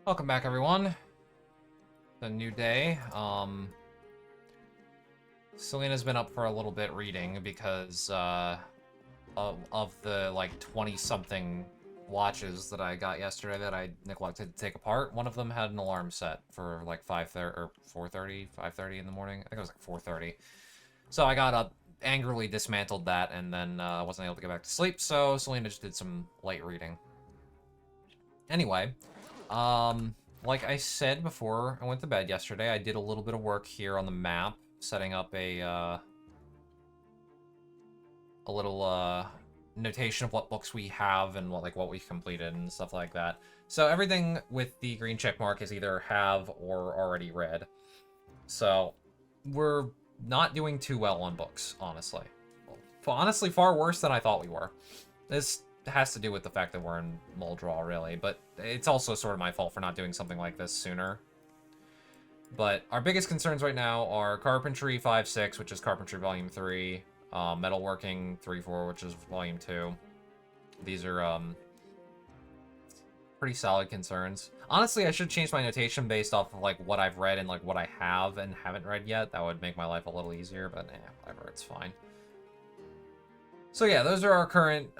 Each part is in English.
Welcome back, everyone. It's a new day. Selena's been up for a little bit reading because of the like 20-something watches that I got yesterday that I neglected to take apart. One of them had an alarm set for like 5:30 or 4:30, 5:30 in the morning. I think it was like 4:30. So I got up, angrily dismantled that, and then wasn't able to get back to sleep. So Selena just did some light reading. Anyway. Like I said before I went to bed yesterday, I did a little bit of work here on the map, setting up a little, notation of what books we have and what we've completed and stuff like that. So everything with the green check mark is either have or already read. So we're not doing too well on books, honestly. Honestly, far worse than I thought we were. This has to do with the fact that we're in Muldra, really, but it's also sort of my fault for not doing something like this sooner. But our biggest concerns right now are Carpentry 5-6, which is Carpentry Volume 3, Metalworking 3-4, which is Volume 2. These are, pretty solid concerns. Honestly, I should change my notation based off of, like, what I've read and, like, what I have and haven't read yet. That would make my life a little easier, but whatever, it's fine. So yeah, those are our current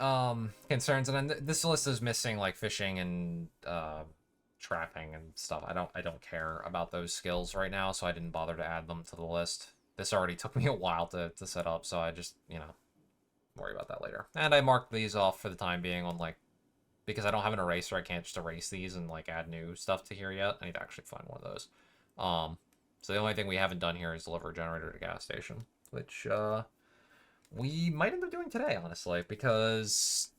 concerns, and then this list is missing like fishing and trapping and stuff. I don't care about those skills right now, so I didn't bother to add them to the list. This already took me a while to set up, so I just, you know, worry about that later. And I marked these off for the time being on like, because I don't have an eraser, I can't just erase these and like add new stuff to here yet. I need to actually find one of those. So the only thing we haven't done here is deliver a generator to a gas station, which we might end up doing today, honestly, because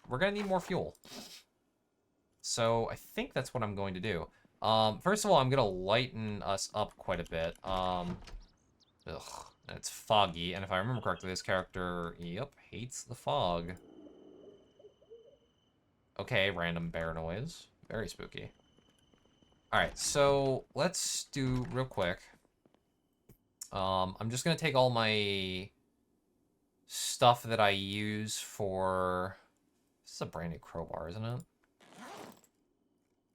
we're going to need more fuel. So I think that's what I'm going to do. First of all, I'm going to lighten us up quite a bit. It's foggy, and if I remember correctly, this character, yep, hates the fog. Okay, random bear noise. Very spooky. Alright, so let's do real quick. I'm just going to take all my stuff that I use for... This is a brand new crowbar, isn't it?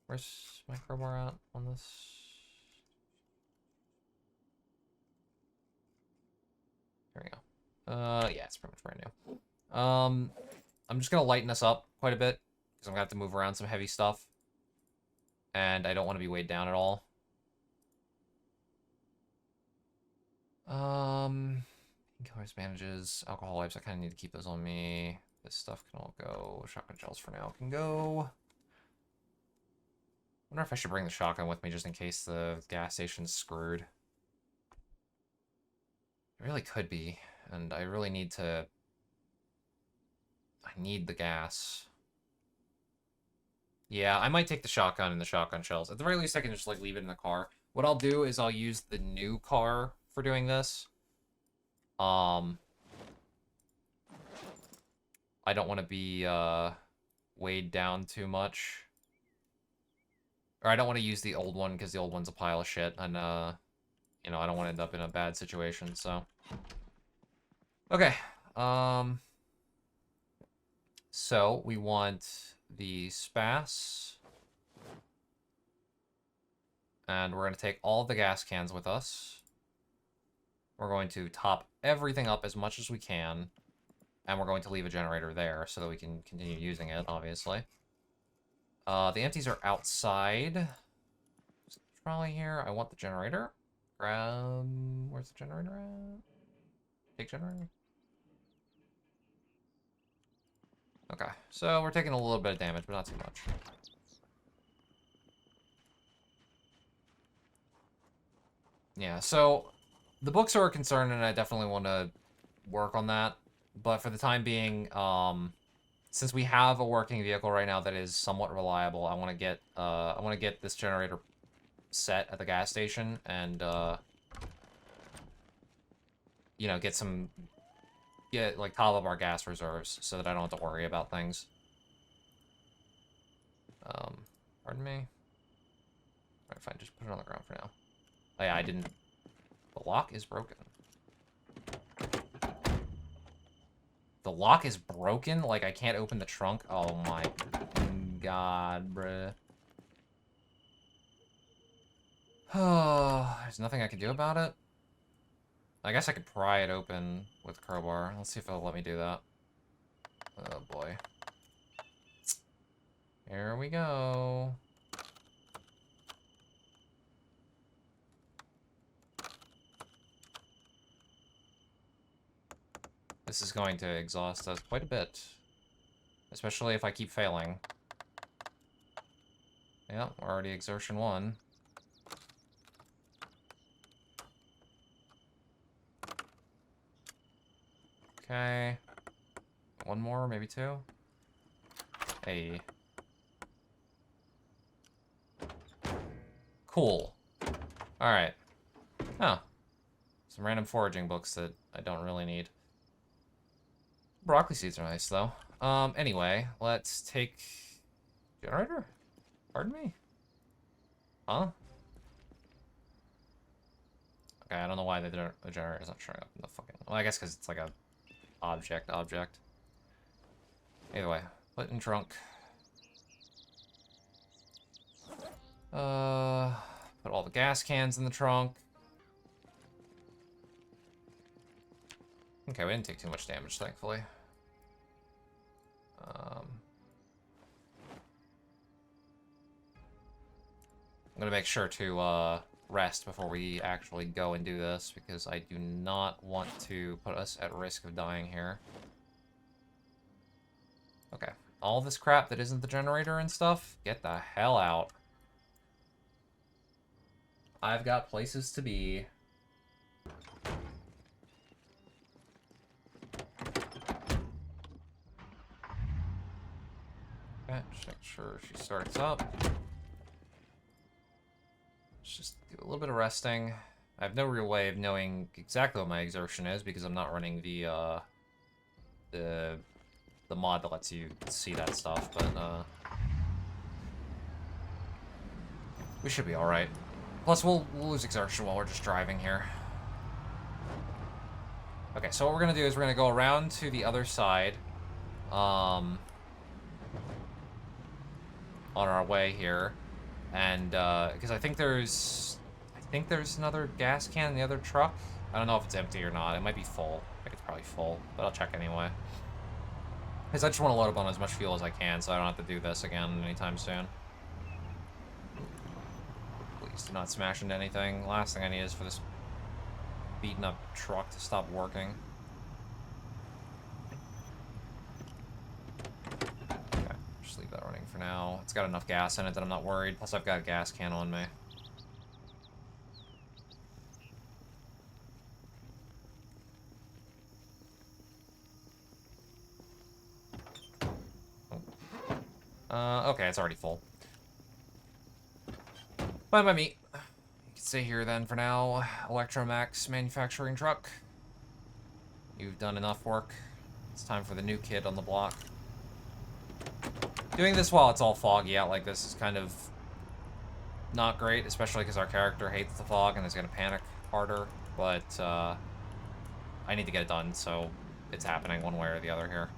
Where's my crowbar at on this? There we go. Yeah, it's pretty much brand new. I'm just gonna lighten this up quite a bit, because I'm gonna have to move around some heavy stuff. And I don't want to be weighed down at all. Killers, bandages, alcohol wipes, I kind of need to keep those on me. This stuff can all go. Shotgun shells for now can go. Wonder if I should bring the shotgun with me just in case the gas station's screwed. It really could be, and I really need to... I need the gas. Yeah, I might take the shotgun and the shotgun shells. At the very least, I can just, like, leave it in the car. What I'll do is I'll use the new car for doing this. I don't want to be, weighed down too much. Or I don't want to use the old one, because the old one's a pile of shit, and, you know, I don't want to end up in a bad situation, so. Okay, so, we want the spas. And we're going to take all the gas cans with us. We're going to top everything up as much as we can. And we're going to leave a generator there so that we can continue using it, obviously. The empties are outside. Probably here. I want the generator. Where's the generator at? Take generator? Okay, so we're taking a little bit of damage, but not too much. Yeah, so the books are a concern, and I definitely want to work on that. But for the time being, since we have a working vehicle right now that is somewhat reliable, I want to get this generator set at the gas station and you know, get like top up our gas reserves so that I don't have to worry about things. Pardon me. Alright, fine, just put it on the ground for now. Oh yeah, I didn't... The lock is broken. The lock is broken? Like, I can't open the trunk? Oh my god, bruh. Oh, there's nothing I can do about it. I guess I could pry it open with crowbar. Let's see if it'll let me do that. Oh boy. Here we go. This is going to exhaust us quite a bit. Especially if I keep failing. Yeah, already exertion 1. Okay. One more, maybe 2. Hey. Cool. Alright. Oh. Some random foraging books that I don't really need. Broccoli seeds are nice, though. Anyway, let's take... Generator? Pardon me? Huh? Okay, I don't know why the generator's not showing up in the fucking... Well, I guess because it's like a object. Either way, put in trunk. Put all the gas cans in the trunk. Okay, we didn't take too much damage, thankfully. I'm gonna make sure to rest before we actually go and do this, because I do not want to put us at risk of dying here. Okay, all this crap that isn't the generator and stuff, get the hell out. I've got places to be. Okay, just make sure she starts up. Let's just do a little bit of resting. I have no real way of knowing exactly what my exertion is because I'm not running the mod that lets you see that stuff, but we should be alright. Plus, we'll lose exertion while we're just driving here. Okay, so what we're gonna do is we're gonna go around to the other side, on our way here, and because I think there's another gas can in the other truck. I don't know if it's empty or not. It might be full. I think it's probably full, but I'll check anyway. Because I just want to load up on as much fuel as I can, so I don't have to do this again anytime soon. Please do not smash into anything. Last thing I need is for this beaten up truck to stop working. Okay, just leave that running for now. It's got enough gas in it that I'm not worried. Plus I've got a gas can on me. Okay, it's already full. Fine by me. You can stay here then for now. Electromax manufacturing truck. You've done enough work. It's time for the new kid on the block. Doing this while it's all foggy out like this is kind of not great, especially because our character hates the fog and is going to panic harder, but I need to get it done, so it's happening one way or the other here.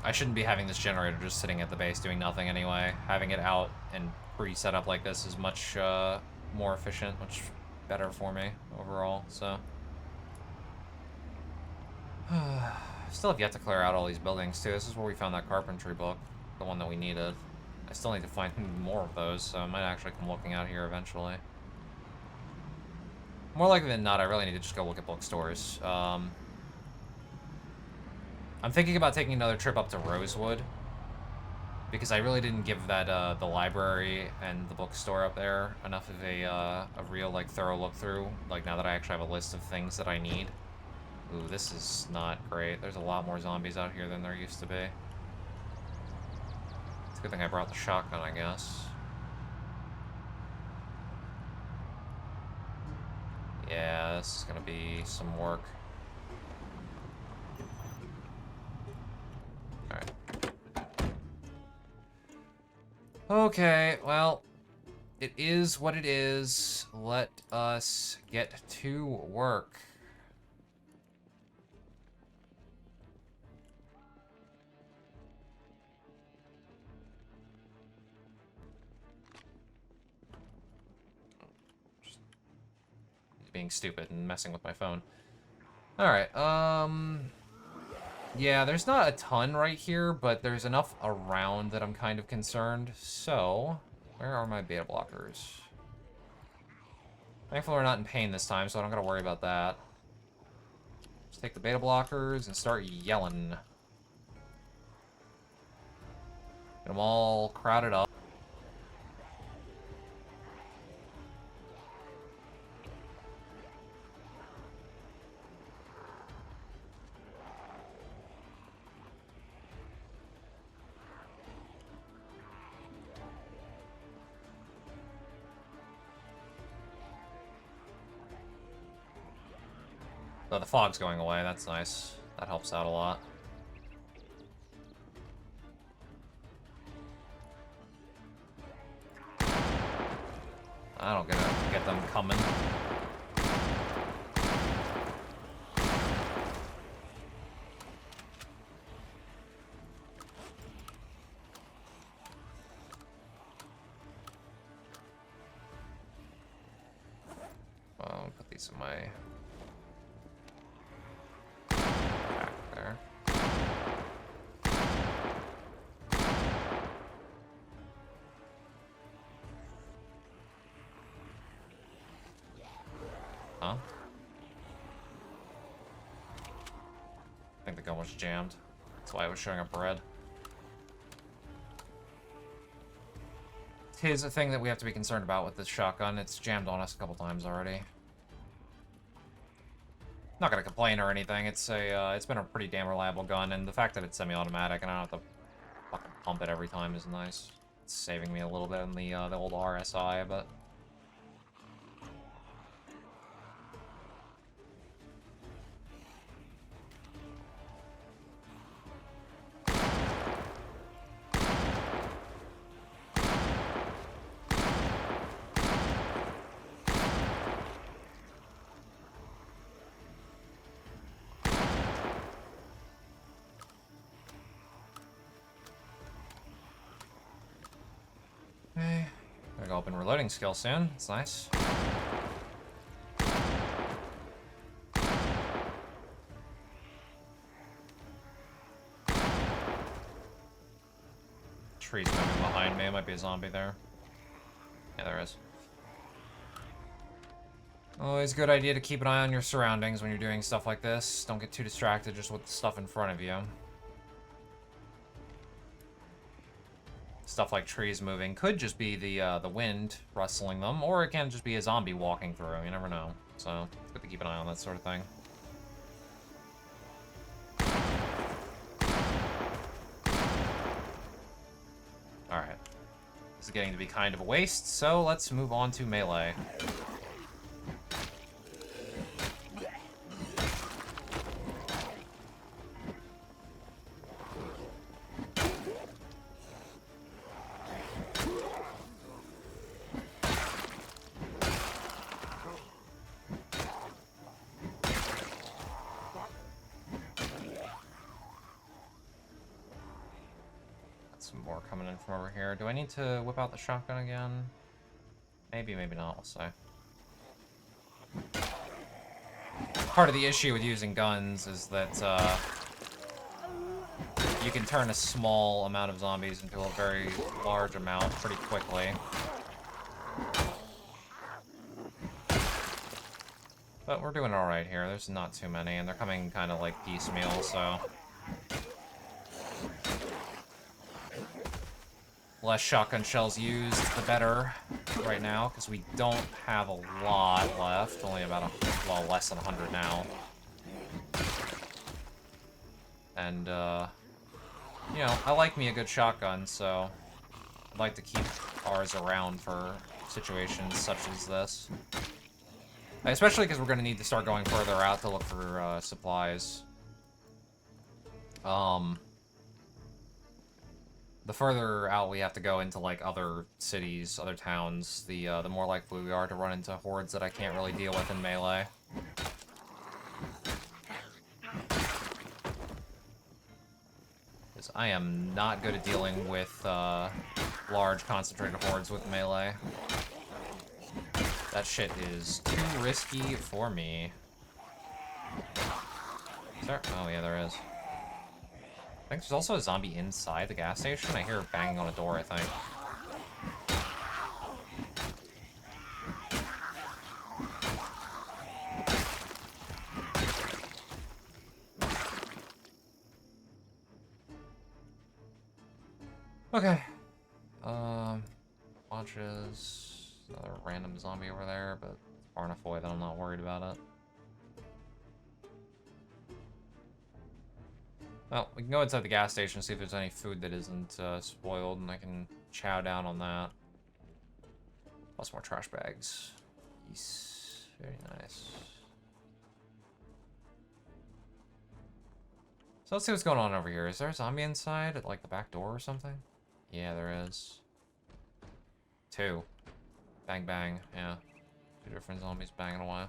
I shouldn't be having this generator just sitting at the base doing nothing anyway. Having it out and pre-set up like this is much more efficient, much better for me overall, so. Still have yet to clear out all these buildings too. This is where we found that carpentry book, the one that we needed. I still need to find more of those, so I might actually come looking out here eventually. More likely than not, I really need to just go look at bookstores. I'm thinking about taking another trip up to Rosewood, because I really didn't give that the library and the bookstore up there enough of a real like thorough look through. Like now that I actually have a list of things that I need. Ooh, this is not great. There's a lot more zombies out here than there used to be. It's a good thing I brought the shotgun, I guess. Yeah, this is gonna be some work. Alright. Okay, well, it is what it is. Let us get to work. being stupid and messing with my phone. Alright, yeah, there's not a ton right here, but there's enough around that I'm kind of concerned. So, where are my beta blockers? Thankfully, we're not in pain this time, so I don't gotta worry about that. Just take the beta blockers and start yelling. Get them all crowded up. Oh, the fog's going away. That's nice. That helps out a lot. I don't get them coming. I'll put these in my back there. Huh? I think the gun was jammed. That's why I was showing up red. Here's a thing that we have to be concerned about with this shotgun. It's jammed on us a couple times already. Not gonna complain or anything. It's been a pretty damn reliable gun, and the fact that it's semi-automatic and I don't have to fucking pump it every time is nice. It's saving me a little bit in the old RSI, but. Okay, gotta go open reloading skill soon. It's nice. Trees moving behind me. Might be a zombie there. Yeah, there is. Always a good idea to keep an eye on your surroundings when you're doing stuff like this. Don't get too distracted just with the stuff in front of you. Stuff like trees moving could just be the wind rustling them, or it can just be a zombie walking through. You never know. So it's good to keep an eye on that sort of thing. Alright. This is getting to be kind of a waste, so let's move on to melee. More coming in from over here. Do I need to whip out the shotgun again? Maybe, maybe not. We'll see. Part of the issue with using guns is that you can turn a small amount of zombies into a very large amount pretty quickly. But we're doing alright here. There's not too many, and they're coming kind of like piecemeal, so... Less shotgun shells used, the better right now, because we don't have a lot left. Only about well, less than 100 now. And, you know, I like me a good shotgun, so I'd like to keep ours around for situations such as this. Especially because we're going to need to start going further out to look for supplies. The further out we have to go into, like, other cities, other towns, the more likely we are to run into hordes that I can't really deal with in melee. Because I am not good at dealing with large concentrated hordes with melee. That shit is too risky for me. Is there? Oh, yeah, there is. I think there's also a zombie inside the gas station. I hear banging on a door, I think. Okay. Watches another random zombie over there, but far enough away that I'm not worried about it. Well, we can go inside the gas station and see if there's any food that isn't spoiled, and I can chow down on that. Plus more trash bags. Yes. Very nice. So let's see what's going on over here. Is there a zombie inside at, like, the back door or something? Yeah, there is. 2. Bang, bang. Yeah. 2 different zombies banging away.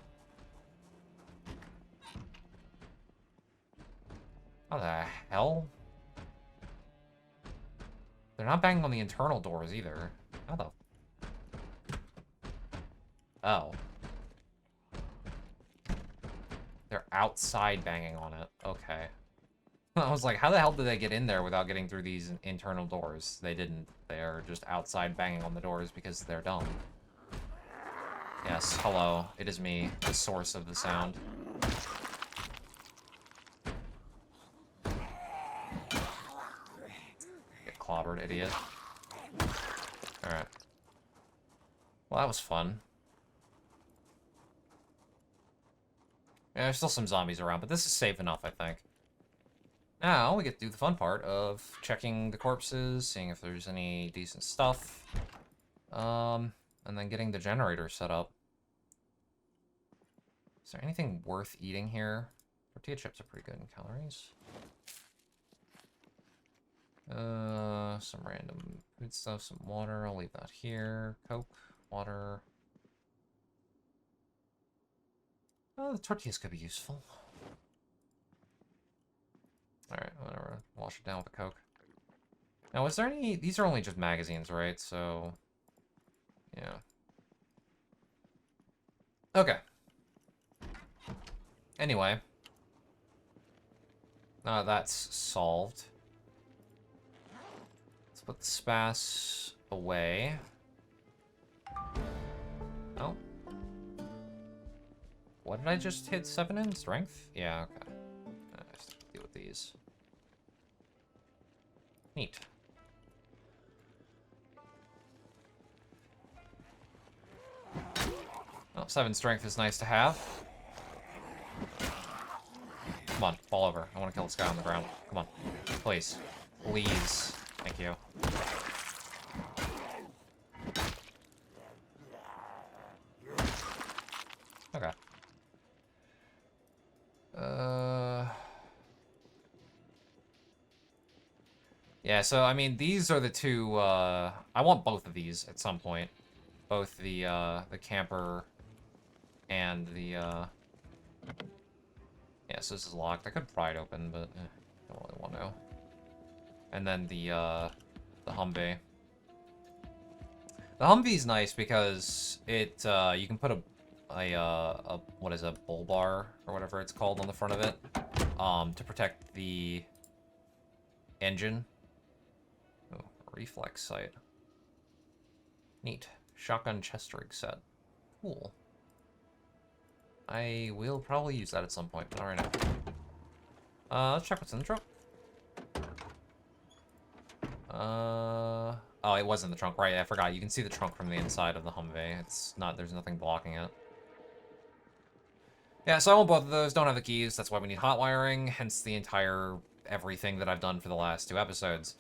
How the hell? They're not banging on the internal doors either. How the... Oh. They're outside banging on it. Okay. I was like, how the hell did they get in there without getting through these internal doors? They didn't. They are just outside banging on the doors because they're dumb. Yes, hello. It is me, the source of the sound. Get clobbered, idiot. Alright. Well, that was fun. Yeah, there's still some zombies around, but this is safe enough, I think. Now, we get to do the fun part of checking the corpses, seeing if there's any decent stuff. And then getting the generator set up. Is there anything worth eating here? Tortilla chips are pretty good in calories. Some random food stuff, some water. I'll leave that here. Coke, water. Oh, the tortillas could be useful. Alright, whatever. Wash it down with a Coke. Now, is there any... These are only just magazines, right? So... Yeah. Okay. Anyway. That's solved. Let's put the spas away. Oh. What did I just hit 7 in? Strength? Yeah, okay. Let's deal with these. Neat. Well, 7 strength is nice to have. Come on, fall over. I want to kill this guy on the ground. Come on. Please. Please. Thank you. Okay. Yeah, so, I mean, these are the two, I want both of these at some point. Both the camper and the, yeah, so this is locked. I could pry it open, but, don't really want to. And then the Humvee. The Humvee's nice because it, you can put a what is a bull bar, or whatever it's called, on the front of it, to protect the engine. Oh, reflex sight. Neat. Shotgun chest rig set. Cool. I will probably use that at some point, but not right now. Let's check what's in the trunk. Oh, it was in the trunk, right? I forgot. You can see the trunk from the inside of the Humvee. It's not, there's nothing blocking it. Yeah, so I want both of those. Don't have the keys. That's why we need hot wiring. Hence the entire everything that I've done for the last 2 episodes.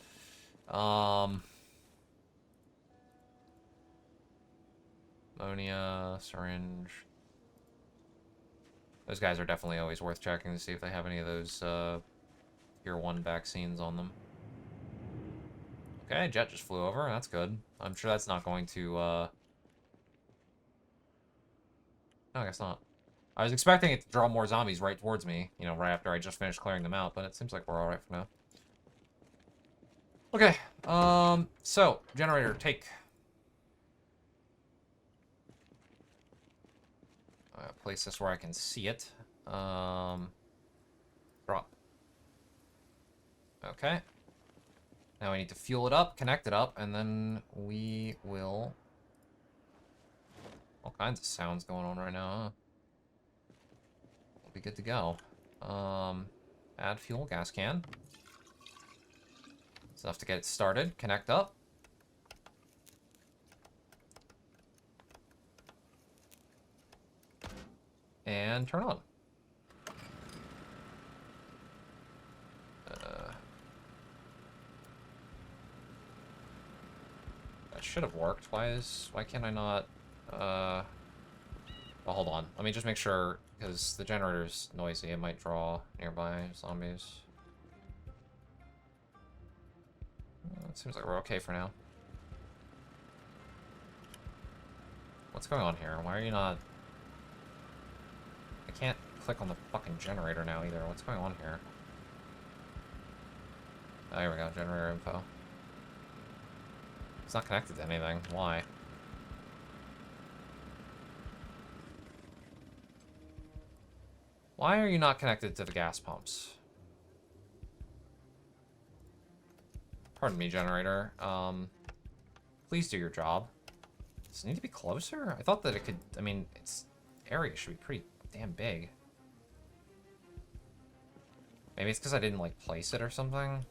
Ammonia, syringe. Those guys are definitely always worth checking to see if they have any of those Tier 1 vaccines on them. Okay, jet just flew over. That's good. I'm sure that's not going to... No, I guess not. I was expecting it to draw more zombies right towards me, you know, right after I just finished clearing them out, but it seems like we're alright for now. Okay, so, generator, take. Place this where I can see it. Drop. Okay. Now we need to fuel it up, connect it up, and then we will... All kinds of sounds going on right now, huh? We'll be good to go. Add fuel, gas can. It's enough to get it started. Connect up. And turn on. That should have worked. Why can't I not... Well, hold on. Let me just make sure, because the generator's noisy. It might draw nearby zombies. It seems like we're okay for now. What's going on here? Why are you not... I can't click on the fucking generator now either. What's going on here? Oh, here we go. Generator info. It's not connected to anything. Why? Why are you not connected to the gas pumps? Pardon me, generator. Please do your job. Does it need to be closer? I thought that it could... I mean, its area should be pretty damn big. Maybe it's because I didn't, like, place it or something?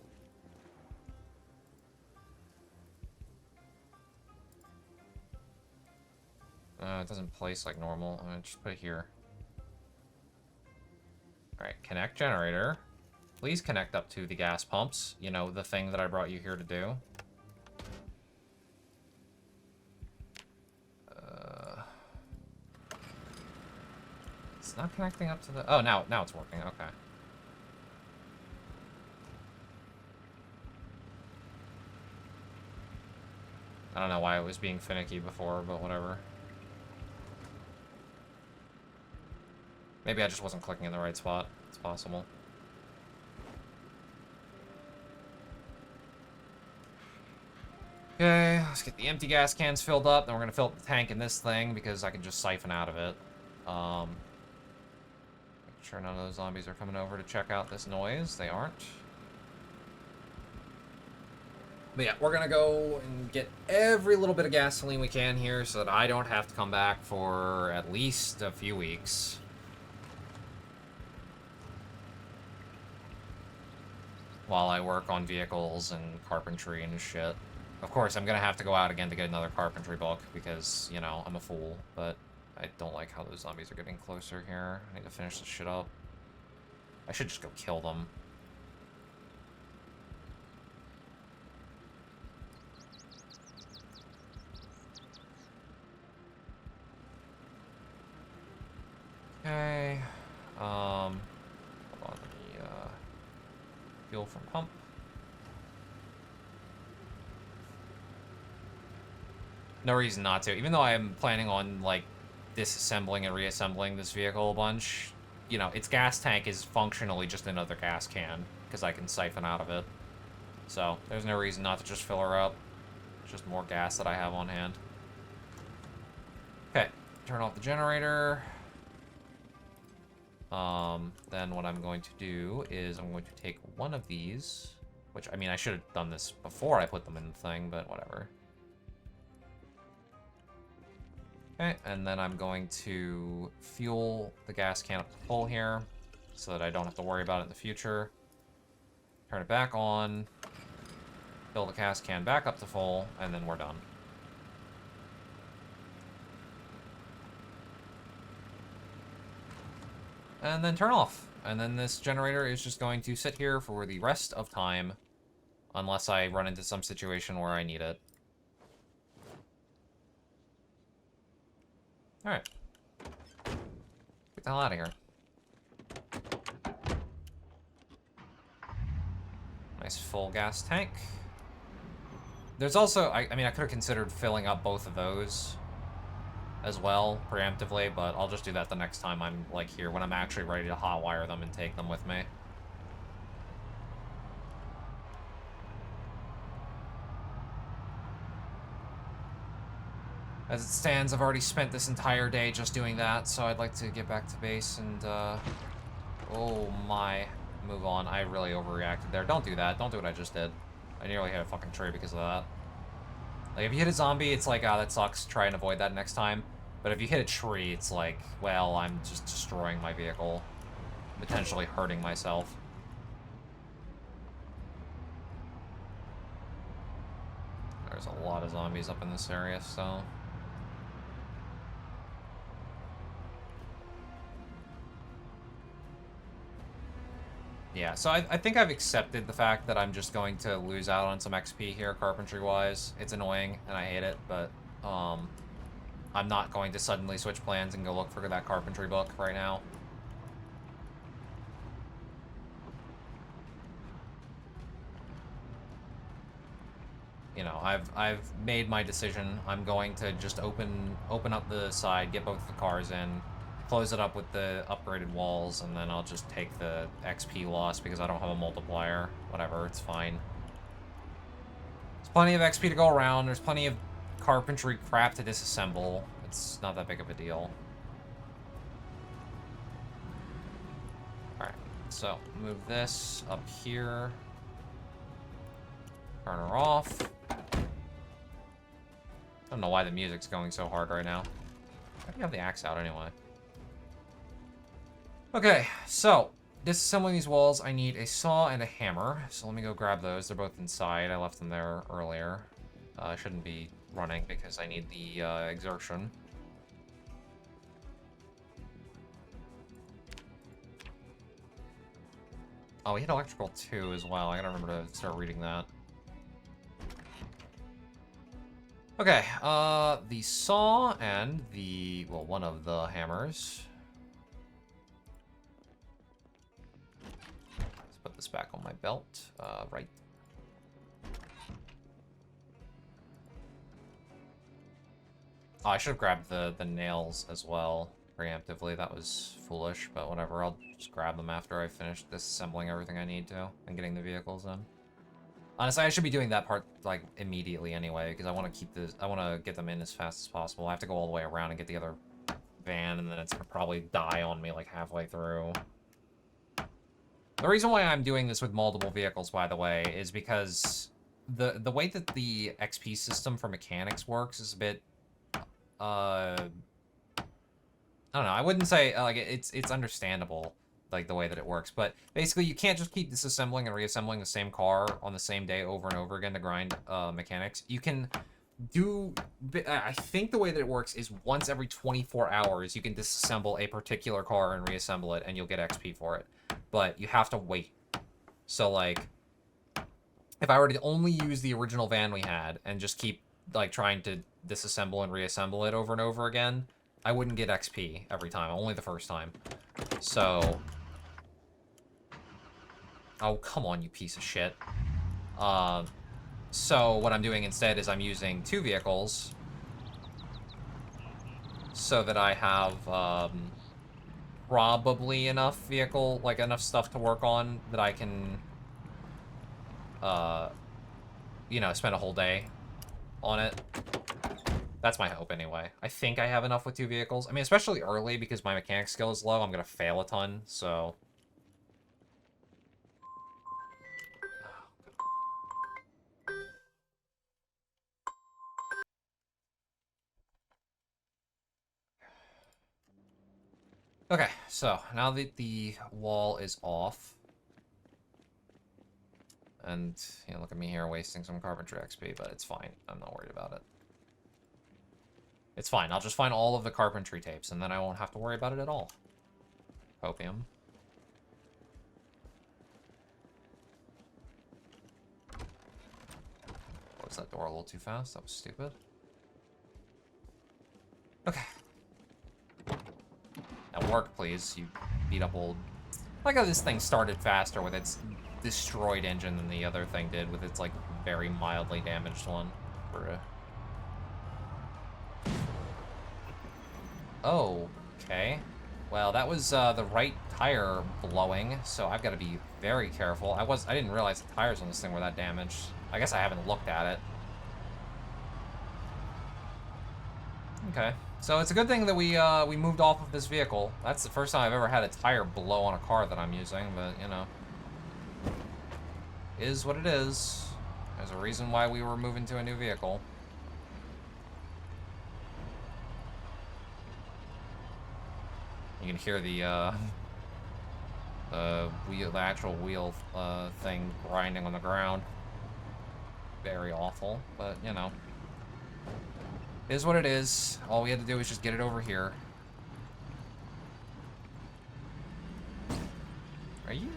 It doesn't place like normal. I'm gonna just put it here. Alright, connect generator. Please connect up to the gas pumps. You know, the thing that I brought you here to do. It's not connecting up to the... Oh, now it's working. Okay. I don't know why it was being finicky before, but whatever. Maybe I just wasn't clicking in the right spot. It's possible. Okay, let's get the empty gas cans filled up. Then we're gonna fill up the tank in this thing because I can just siphon out of it. Make sure none of those zombies are coming over to check out this noise. They aren't. But yeah, we're gonna go and get every little bit of gasoline we can here so that I don't have to come back for at least a few weeks. While I work on vehicles and carpentry and shit. Of course, I'm gonna have to go out again to get another carpentry book because, you know, I'm a fool. But I don't like how those zombies are getting closer here. I need to finish this shit up. I should just go kill them. Okay. Hold on, let me, fuel from pump. No reason not to. Even though I am planning on, like, disassembling and reassembling this vehicle a bunch, you know, its gas tank is functionally just another gas can, because I can siphon out of it. So, there's no reason not to just fill her up. It's just more gas that I have on hand. Okay, turn off the generator. Then what I'm going to do is I'm going to take one of these, which, I mean, I should have done this before I put them in the thing, but whatever. Okay, and then I'm going to fuel the gas can up to full here, so that I don't have to worry about it in the future. Turn it back on, fill the gas can back up to full, and then we're done. And then turn off. And then this generator is just going to sit here for the rest of time, unless I run into some situation where I need it. Alright. Get the hell out of here. Nice full gas tank. There's also, I mean, I could have considered filling up both of those as well, preemptively, but I'll just do that the next time I'm, like, here, when I'm actually ready to hotwire them and take them with me. As it stands, I've already spent this entire day just doing that, so I'd like to get back to base and, oh my. Move on. I really overreacted there. Don't do that. Don't do what I just did. I nearly hit a fucking tree because of that. Like, if you hit a zombie, it's like, ah, that sucks. Try and avoid that next time. But if you hit a tree, it's like, well, I'm just destroying my vehicle. Potentially hurting myself. There's a lot of zombies up in this area, so... Yeah, so I think I've accepted the fact that I'm just going to lose out on some XP here, carpentry-wise. It's annoying, and I hate it, but I'm not going to suddenly switch plans and go look for that carpentry book right now. You know, I've made my decision. I'm going to just open up the side, get both the cars in, close it up with the upgraded walls, and then I'll just take the XP loss because I don't have a multiplier. Whatever, it's fine. There's plenty of XP to go around. There's plenty of carpentry crap to disassemble. It's not that big of a deal. Alright, so move this up here. Turn her off. I don't know why the music's going so hard right now. Why do you have the axe out anyway? Okay, so, disassembling these walls, I need a saw and a hammer. So let me go grab those. They're both inside. I left them there earlier. I shouldn't be running because I need the exertion. Oh, we hit electrical too as well. I gotta remember to start reading that. Okay, the saw and the, well, one of the hammers. Let's put this back on my belt, right. Oh, I should have grabbed the nails as well, preemptively. That was foolish, but whatever. I'll just grab them after I finish disassembling everything I need to and getting the vehicles in. Honestly, I should be doing that part, like, immediately anyway, because I want to keep this, I want to get them in as fast as possible. I have to go all the way around and get the other van, and then it's going to probably die on me, like, halfway through. The reason why I'm doing this with multiple vehicles, by the way, is because the way that the XP system for mechanics works is a bit, I don't know, I wouldn't say, like, it's understandable, like, the way that it works, but basically you can't just keep disassembling and reassembling the same car on the same day over and over again to grind mechanics. You can do, I think the way that it works is once every 24 hours you can disassemble a particular car and reassemble it and you'll get XP for it, but you have to wait. So, like, if I were to only use the original van we had and just keep, like, trying to disassemble and reassemble it over and over again, I wouldn't get XP every time, only the first time. So... Oh, come on, you piece of shit. So what I'm doing instead is I'm using two vehicles so that I have probably enough enough stuff to work on that I can, you know, spend a whole day on it. That's my hope, anyway. I think I have enough with two vehicles. I mean, especially early, because my mechanic skill is low, I'm gonna fail a ton, so... Okay, so, now that the wall is off... And, you know, look at me here wasting some carpentry XP, but it's fine. I'm not worried about it. It's fine. I'll just find all of the carpentry tapes, and then I won't have to worry about it at all. Copium. Close that door a little too fast. That was stupid. Okay. Now work, please. You beat up old... I like how this thing started faster with its destroyed engine than the other thing did with its, like, very mildly damaged one. Oh, okay. Well, that was the right tire blowing, so I've got to be very careful. I didn't realize the tires on this thing were that damaged. I guess I haven't looked at it. Okay. So it's a good thing that we moved off of this vehicle. That's the first time I've ever had a tire blow on a car that I'm using, but, you know. Is what it is. There's a reason why we were moving to a new vehicle. You can hear the actual wheel thing grinding on the ground. Very awful, but you know, is what it is. All we had to do was just get it over here. Are you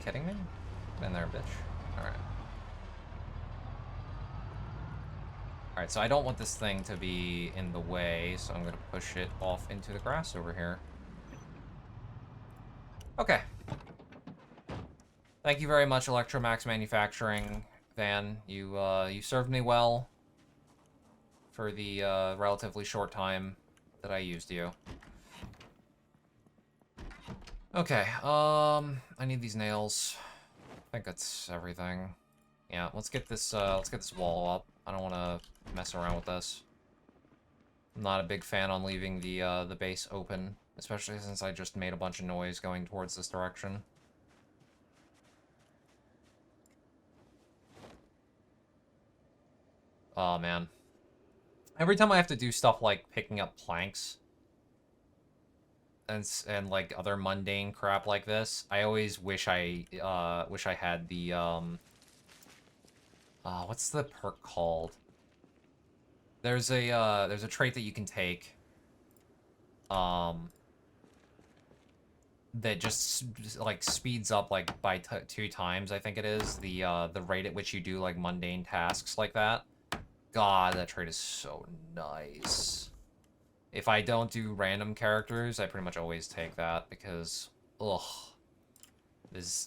kidding me? Get in there, bitch. All right. All right. So I don't want this thing to be in the way, so I'm gonna push it off into the grass over here. Okay. Thank you very much, Electromax Manufacturing van. You served me well for the relatively short time that I used you. Okay, I need these nails. I think that's everything. Yeah, let's get this wall up. I don't want to mess around with this. I'm not a big fan on leaving the base open, especially since I just made a bunch of noise going towards this direction. Oh, man. Every time I have to do stuff like picking up planks and like other mundane crap like this, I always wish I had the what's the perk called? There's a trait that you can take that just like speeds up like by 2 times, I think it is, the rate at which you do like mundane tasks like that. God, that trait is so nice. If I don't do random characters, I pretty much always take that because, ugh,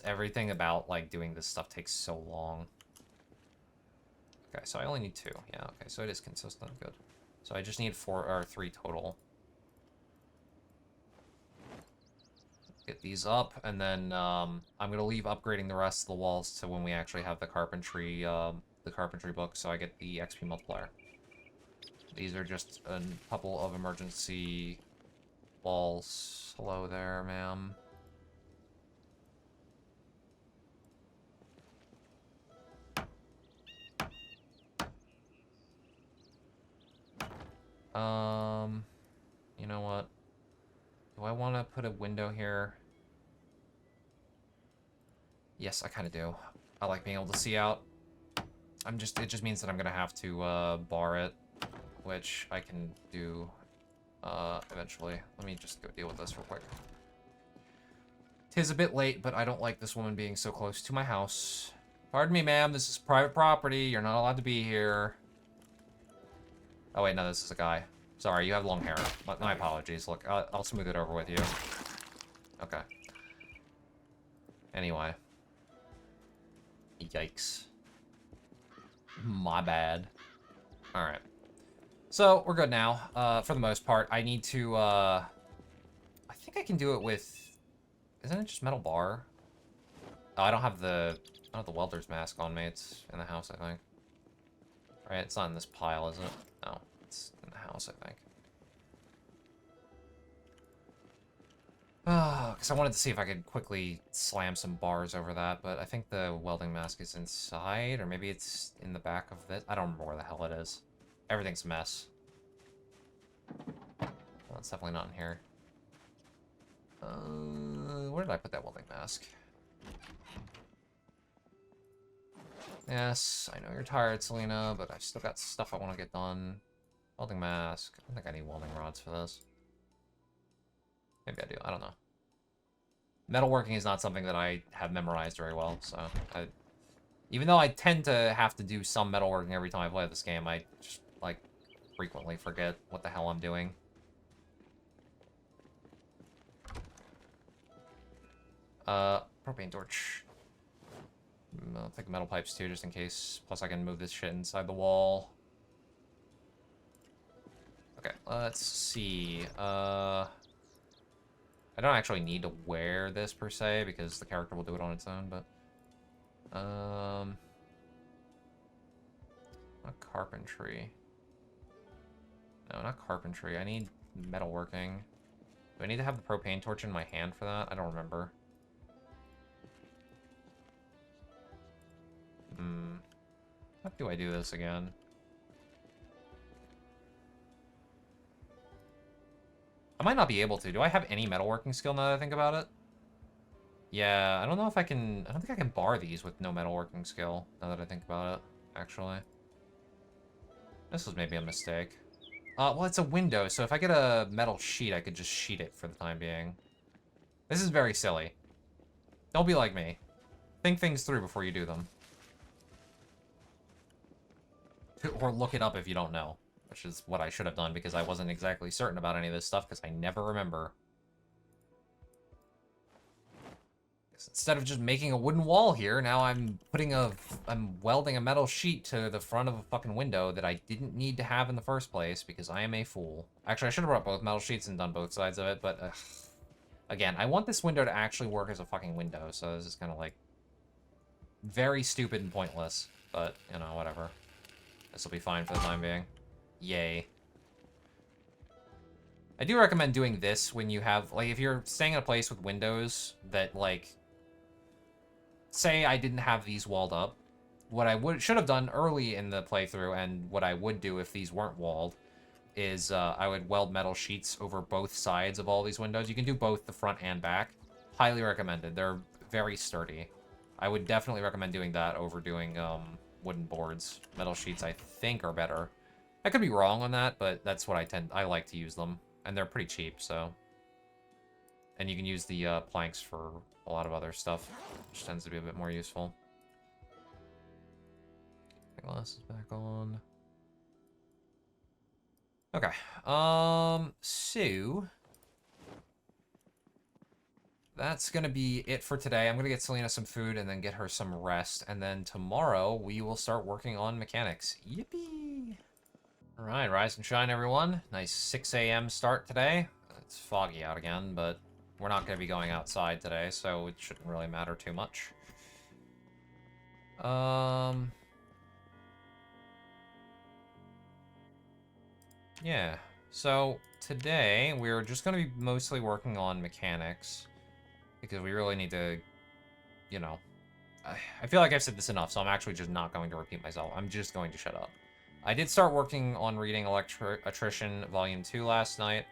everything about like doing this stuff takes so long. Okay, so I only need 2. Yeah, okay, so it is consistent. Good. So I just need 4 or 3 total. Get these up, and then I'm gonna leave upgrading the rest of the walls to when we actually have the carpentry book, so I get the XP multiplier. These are just a couple of emergency walls. Hello there, ma'am. You know what? Do I want to put a window here? Yes, I kind of do. I like being able to see out. It just means that I'm gonna have to bar it, which I can do eventually. Let me just go deal with this real quick. 'Tis a bit late, but I don't like this woman being so close to my house. Pardon me, ma'am, this is private property. You're not allowed to be here. Oh wait, no, this is a guy. Sorry, you have long hair. My apologies. Look, I'll smooth it over with you. Okay. Anyway. Yikes. My bad. Alright. So, we're good now, for the most part. I need to, I think I can do it with... Isn't it just metal bar? Oh, I don't have the welder's mask on me. It's in the house, I think. Right, it's not in this pile, is it? No, it's in the house, I think. Because I wanted to see if I could quickly slam some bars over that, but I think the welding mask is inside, or maybe it's in the back of this. I don't remember where the hell it is. Everything's a mess. Well, it's definitely not in here. Where did I put that welding mask? Yes, I know you're tired, Selena, but I've still got stuff I want to get done. Welding mask. I don't think I need welding rods for this. Maybe I do. I don't know. Metalworking is not something that I have memorized very well, so even though I tend to have to do some metalworking every time I play this game, I just, like, frequently forget what the hell I'm doing. Propane torch. I'll take metal pipes too, just in case. Plus I can move this shit inside the wall. Okay, let's see. I don't actually need to wear this per se because the character will do it on its own, but a carpentry. No, not carpentry. I need metalworking. Do I need to have the propane torch in my hand for that? I don't remember. How do I do this again? I might not be able to. Do I have any metalworking skill now that I think about it? Yeah, I don't know if I can... I don't think I can bar these with no metalworking skill, now that I think about it, actually. This was maybe a mistake. Well, it's a window, so if I get a metal sheet, I could just sheet it for the time being. This is very silly. Don't be like me. Think things through before you do them. Or look it up if you don't know, which is what I should have done because I wasn't exactly certain about any of this stuff because I never remember. Instead of just making a wooden wall here, now I'm welding a metal sheet to the front of a fucking window that I didn't need to have in the first place because I am a fool. Actually, I should have brought both metal sheets and done both sides of it, but again, I want this window to actually work as a fucking window, so this is kind of like very stupid and pointless, but you know, whatever. This will be fine for the time being. Yay. I do recommend doing this when you have, like, if you're staying in a place with windows that, like, say I didn't have these walled up. What I should have done early in the playthrough, and what I would do if these weren't walled, is I would weld metal sheets over both sides of all these windows. You can do both the front and back. Highly recommended. They're very sturdy. I would definitely recommend doing that over doing wooden boards. Metal sheets, I think, are better. I could be wrong on that, but that's what I like to use them. And they're pretty cheap, so. And you can use the planks for a lot of other stuff, which tends to be a bit more useful. Glass is back on. Okay. So that's gonna be it for today. I'm gonna get Selena some food and then get her some rest, and then tomorrow we will start working on mechanics. Yippee! All right, rise and shine, everyone. Nice 6 a.m. start today. It's foggy out again, but we're not gonna be going outside today, so it shouldn't really matter too much. Yeah, so today we're just going to be mostly working on mechanics because we really need to, you know, I feel like I've said this enough, so I'm actually just not going to repeat myself. I'm just going to shut up. I did start working on reading Attrition Volume 2 last night.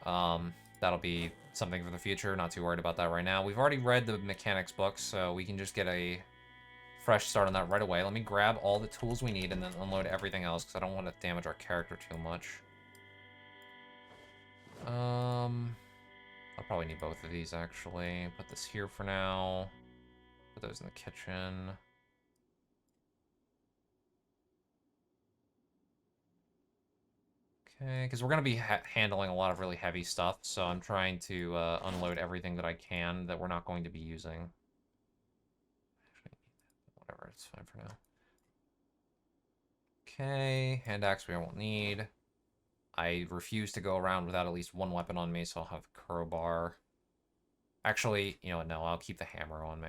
That'll be something for the future, not too worried about that right now. We've already read the mechanics books, so we can just get a fresh start on that right away. Let me grab all the tools we need and then unload everything else because I don't want to damage our character too much. I'll probably need both of these actually. Put this here for now. Put those in the kitchen. Okay, because we're going to be handling a lot of really heavy stuff, so I'm trying to unload everything that I can that we're not going to be using. Whatever, it's fine for now. Okay, hand axe we won't need. I refuse to go around without at least one weapon on me, so I'll have crowbar. Actually, you know what, no, I'll keep the hammer on me.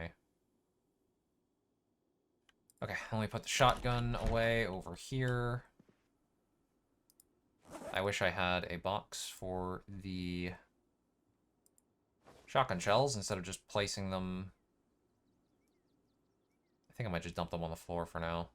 Okay, let me put the shotgun away over here. I wish I had a box for the shotgun shells instead of just placing them. I think I might just dump them on the floor for now.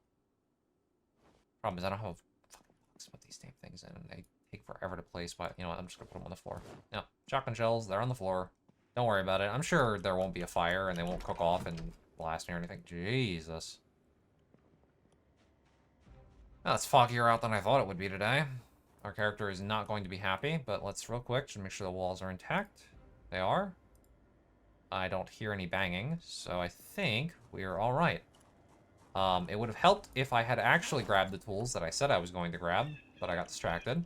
Problem is I don't have a fucking box to put these damn things in, and they take forever to place, but you know what, I'm just gonna put them on the floor. Yeah, shotgun shells, they're on the floor. Don't worry about it. I'm sure there won't be a fire and they won't cook off and blast me or anything. Jesus. Well, it's foggier out than I thought it would be today. Our character is not going to be happy, but let's real quick just make sure the walls are intact. They are. I don't hear any banging, so I think we are all right. It would have helped if I had actually grabbed the tools that I said I was going to grab, but I got distracted.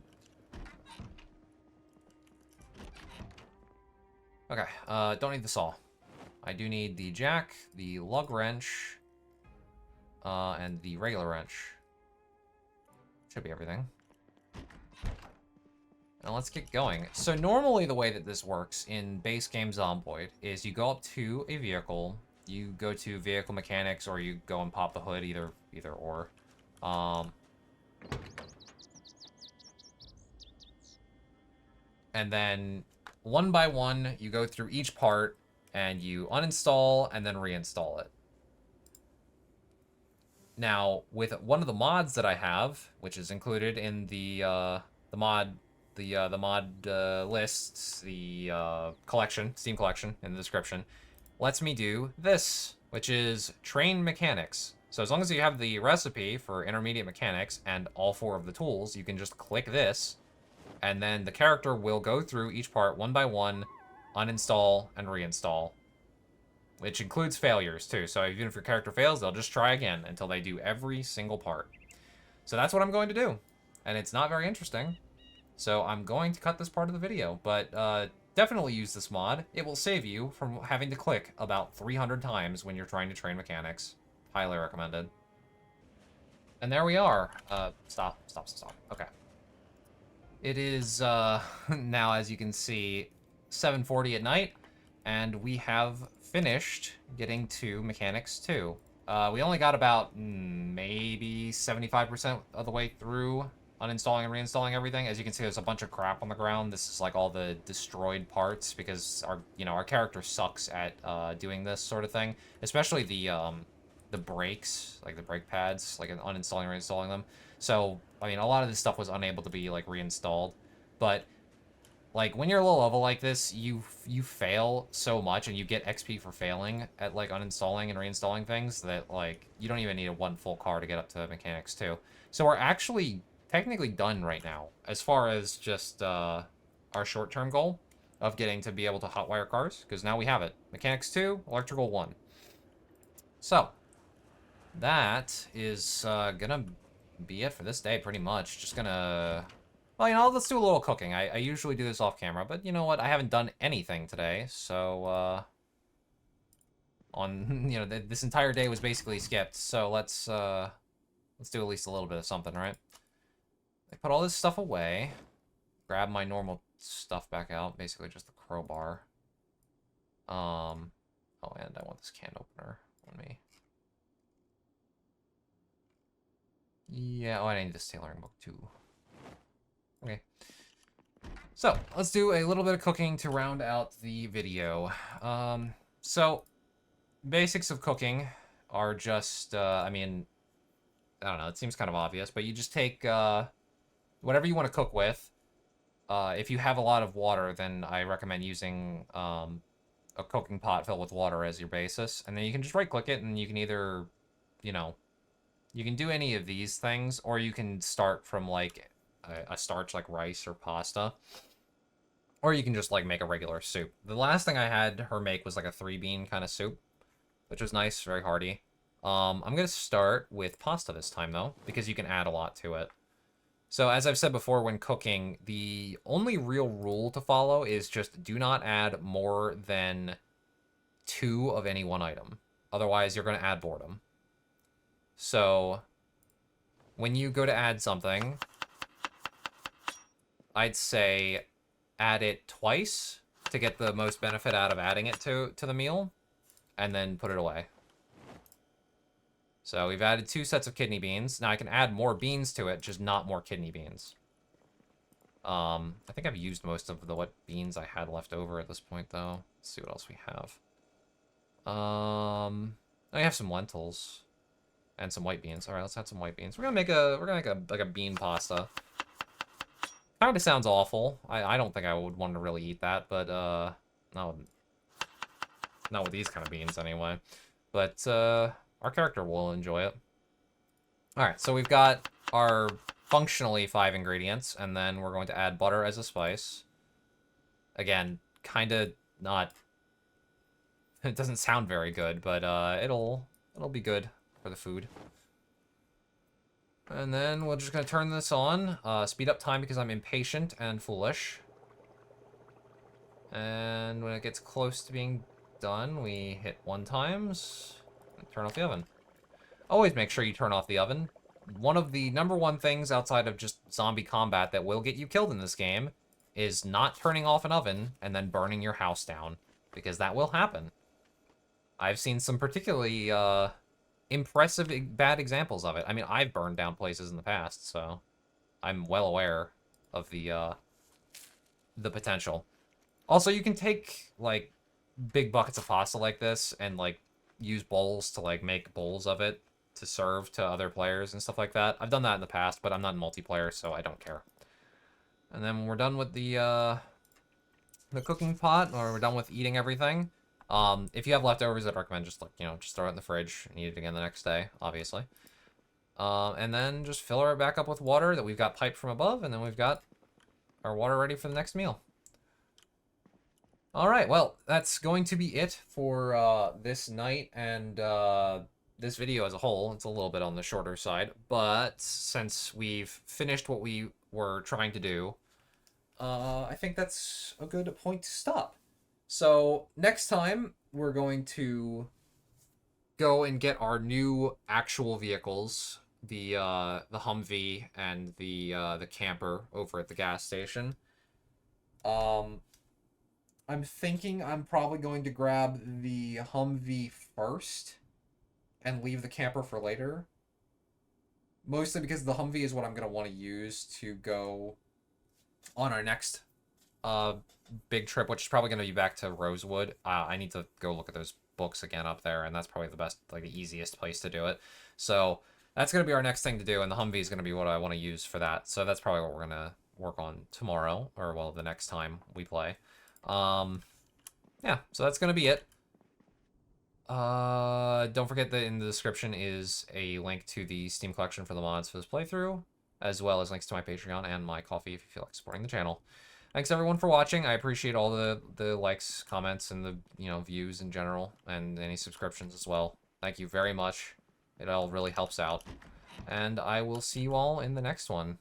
Okay, don't need the saw. I do need the jack, the lug wrench, and the regular wrench. Should be everything. Now let's get going. So normally the way that this works in base game Zomboid is you go up to a vehicle, you go to vehicle mechanics, or you go and pop the hood, either or. and then one by one, you go through each part, and you uninstall and then reinstall it. Now, with one of the mods that I have, which is included in the mod lists, the collection, Steam collection in the description, lets me do this, which is train mechanics. So as long as you have the recipe for intermediate mechanics and all 4 of the tools, you can just click this, and then the character will go through each part one by one, uninstall and reinstall, which includes failures too. So even if your character fails, they'll just try again until they do every single part. So that's what I'm going to do, and it's not very interesting. So I'm going to cut this part of the video, but definitely use this mod. It will save you from having to click about 300 times when you're trying to train mechanics. Highly recommended. And there we are. Stop. Okay. It is, now, as you can see, 7:40 at night, and we have finished getting to Mechanics 2. We only got about maybe 75% of the way through uninstalling and reinstalling everything. As you can see, there's a bunch of crap on the ground. This is like all the destroyed parts because our character sucks at doing this sort of thing, especially the brakes, like the brake pads, like uninstalling and reinstalling them. So, I mean, a lot of this stuff was unable to be, like, reinstalled. But, like, when you're low level like this, you fail so much, and you get XP for failing at, like, uninstalling and reinstalling things that, like, you don't even need a 1 full car to get up to Mechanics 2. So we're actually technically done right now, as far as just our short-term goal of getting to be able to hotwire cars, because now we have it. Mechanics 2, Electrical 1. So, that is gonna be it for this day, pretty much. Just gonna... Well, let's do a little cooking. I usually do this off camera, but you know what? I haven't done anything today, so, this entire day was basically skipped, so let's do at least a little bit of something, right? I put all this stuff away, grab my normal stuff back out, basically just the crowbar. Oh, and I want this can opener on me. Yeah, oh, I need this tailoring book too. Okay. So, let's do a little bit of cooking to round out the video. So, basics of cooking are just, I mean, I don't know, it seems kind of obvious, but you just take, whatever you want to cook with. If you have a lot of water, then I recommend using, a cooking pot filled with water as your basis. And then you can just right-click it, and you can either, you can do any of these things, or you can start from, like, a starch like rice or pasta. Or you can just, like, make a regular soup. The last thing I had her make was, like, a 3-bean kind of soup, which was nice, very hearty. I'm going to start with pasta this time, though, because you can add a lot to it. So, as I've said before, when cooking, the only real rule to follow is just do not add more than 2 of any one item. Otherwise, you're going to add boredom. So, when you go to add something, I'd say add it twice to get the most benefit out of adding it to the meal, and then put it away. So we've added 2 sets of kidney beans. Now I can add more beans to it, just not more kidney beans. I think I've used most of what beans I had left over at this point, though. Let's see what else we have. I have some lentils. And some white beans. All right, let's add some white beans. We're gonna make a bean pasta. Kind of sounds awful. I don't think I would want to really eat that, but not with these kind of beans anyway. But our character will enjoy it. All right, so we've got our functionally 5 ingredients, and then we're going to add butter as a spice. Again, kind of not. It doesn't sound very good, but it'll be good for the food. And then we're just gonna turn this on, speed up time because I'm impatient and foolish. And when it gets close to being done, we hit 1 times and turn off the oven. Always make sure you turn off the oven. One of the #1 things outside of just zombie combat that will get you killed in this game is not turning off an oven and then burning your house down, because that will happen. I've seen some particularly impressive bad examples of it. I mean, I've burned down places in the past, so I'm well aware of the the potential. Also, you can take, like, big buckets of pasta like this and, like, use bowls to, like, make bowls of it to serve to other players and stuff like that. I've done that in the past, but I'm not in multiplayer, so I don't care. And then we're done with the cooking pot, or we're done with eating everything. If you have leftovers, I'd recommend just, like, you know, just throw it in the fridge and eat it again the next day, obviously. And then just fill her back up with water that we've got piped from above, and then we've got our water ready for the next meal. Alright, well, that's going to be it for this night and this video as a whole. It's a little bit on the shorter side, but since we've finished what we were trying to do, I think that's a good point to stop. So next time, we're going to go and get our new actual vehicles, the Humvee and the camper over at the gas station. I'm thinking I'm probably going to grab the Humvee first and leave the camper for later. Mostly because the Humvee is what I'm going to want to use to go on our next big trip, which is probably going to be back to Rosewood. I need to go look at those books again up there, and that's probably the best, like, the easiest place to do it. So that's going to be our next thing to do, and the Humvee is going to be what I want to use for that. So that's probably what we're going to work on tomorrow, or, well, the next time we play. Yeah, so that's gonna be it. Don't forget that in the description is a link to the Steam collection for the mods for this playthrough, as well as links to my Patreon and my Ko-fi if you feel like supporting the channel. Thanks everyone for watching. I appreciate all the likes, comments, and the, you know, views in general, and any subscriptions as well. Thank you very much. It all really helps out. And I will see you all in the next one.